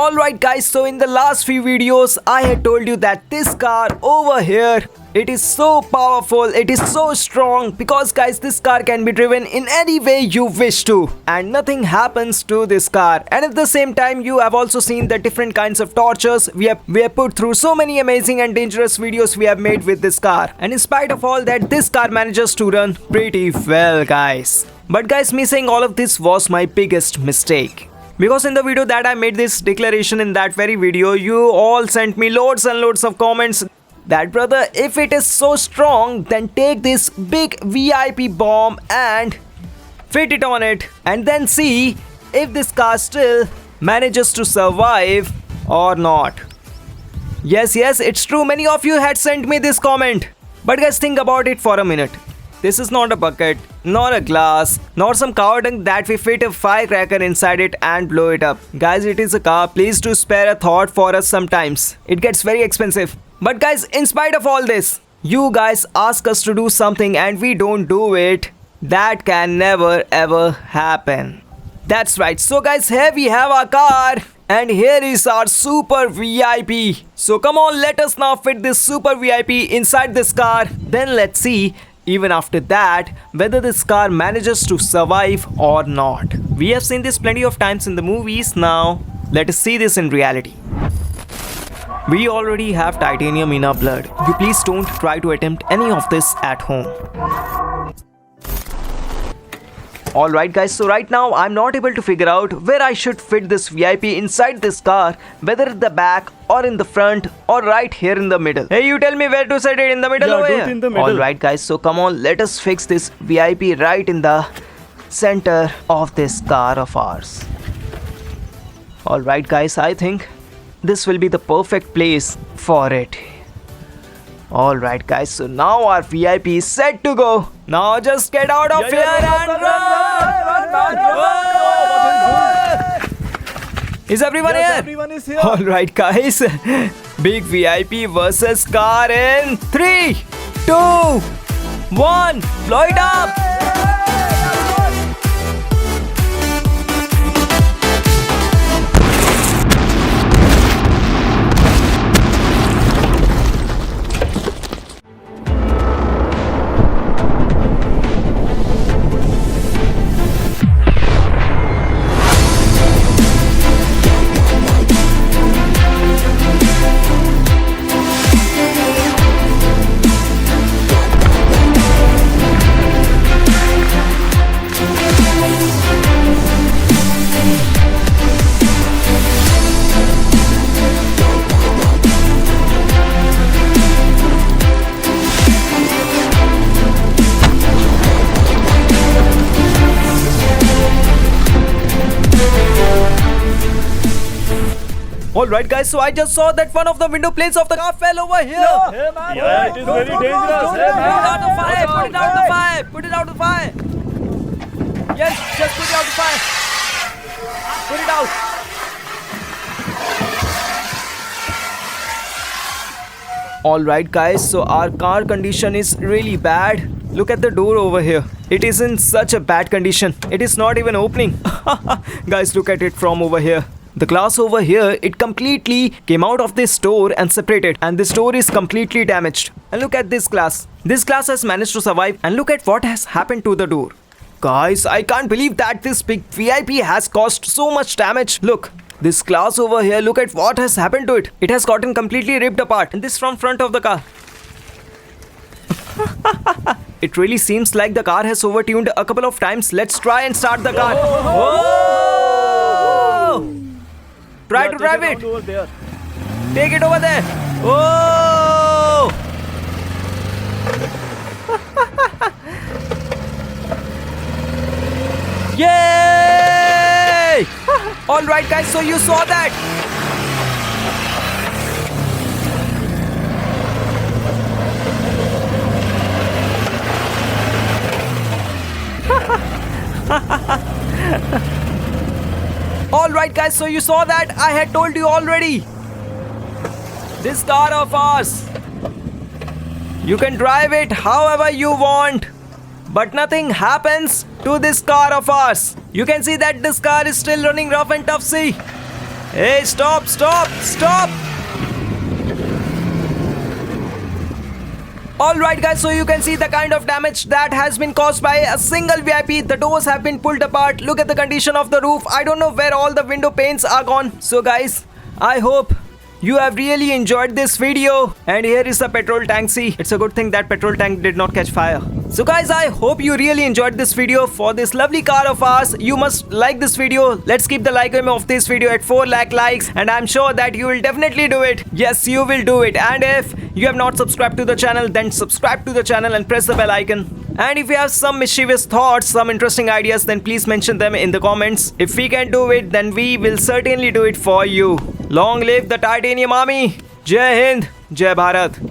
Alright guys, so in the last few videos I had told you that this car over here, it is so powerful, it is so strong because guys this car can be driven in any way you wish to and nothing happens to this car. And at the same time you have also seen the different kinds of tortures we have put through. So many amazing and dangerous videos we have made with this car, and in spite of all that this car manages to run pretty well guys. But guys, me saying all of this was my biggest mistake. Because in the video that I made this declaration, in that very video, you all sent me loads and loads of comments that brother, if it is so strong, then take this big VIP bomb and fit it on it and then see if this car still manages to survive or not. Yes, it's true, many of you had sent me this comment. But guys, think about it for a minute. This is not a bucket, nor a glass, nor some cow dung that we fit a firecracker inside it and blow it up. Guys, it is a car. Please do spare a thought for us sometimes. It gets very expensive. But guys, in spite of all this, you guys ask us to do something and we don't do it. That can never ever happen. That's right. So guys, here we have our car. And here is our super VIP. So come on, let us now fit this super VIP inside this car. Then let's see, even after that, whether this car manages to survive or not. We have seen this plenty of times in the movies. Now let us see this in reality. We already have titanium in our blood. You please don't try to attempt any of this at home. Alright guys, so right now I'm not able to figure out where I should fit this VIP inside this car, whether at the back or in the front or right here in the middle. Hey, you tell me where to set it, in the middle over here? In the middle. Alright guys, so come on, let us fix this VIP right in the center of this car of ours. Alright guys, I think this will be the perfect place for it. Alright guys, so now our VIP is set to go. Now just get out of here and run! Is everyone here? Everyone is here. Alright guys, big VIP versus car in 3, 2, 1, blow it up! Alright guys, so I just saw that one of the window plates of the car fell over here. Yeah, it is very dangerous. Put it out the fire, put it out the fire, put it out the fire. Yes, just put it out the fire. Put it out. Alright guys, so our car condition is really bad. Look at the door over here. It is in such a bad condition. It is not even opening. Guys, look at it from over here. The glass over here, it completely came out of this door and separated, and this door is completely damaged. And look at this glass. This glass has managed to survive, and look at what has happened to the door. Guys, I can't believe that this big VIP has caused so much damage. Look, this glass over here, look at what has happened to it. It has gotten completely ripped apart, and this from front of the car. It really seems like the car has overtuned a couple of times. Let's try and start the car. Whoa! Try to drive it. Over there. Take it over there. Oh! Yay! All right, guys. So you saw that. Alright guys, so you saw that. I had told you already. This car of ours, you can drive it however you want, but nothing happens to this car of ours. You can see that this car is still running rough and tough, see. Hey, stop, stop, stop! Alright guys, so you can see the kind of damage that has been caused by a single VIP. The doors have been pulled apart. Look at the condition of the roof. I don't know where all the window panes are gone. So guys, I hope you have really enjoyed this video. And here is the petrol tank. See, it's a good thing that petrol tank did not catch fire. So guys, I hope you really enjoyed this video for this lovely car of ours. You must like this video. Let's keep the like aim of this video at 4 lakh likes, and I'm sure that you will definitely do it. Yes, you will do it. And if you have not subscribed to the channel, then subscribe to the channel and press the bell icon. And if you have some mischievous thoughts, some interesting ideas, then please mention them in the comments. If we can do it, then we will certainly do it for you. Long live the Titanium Army. Jai Hind, Jai Bharat.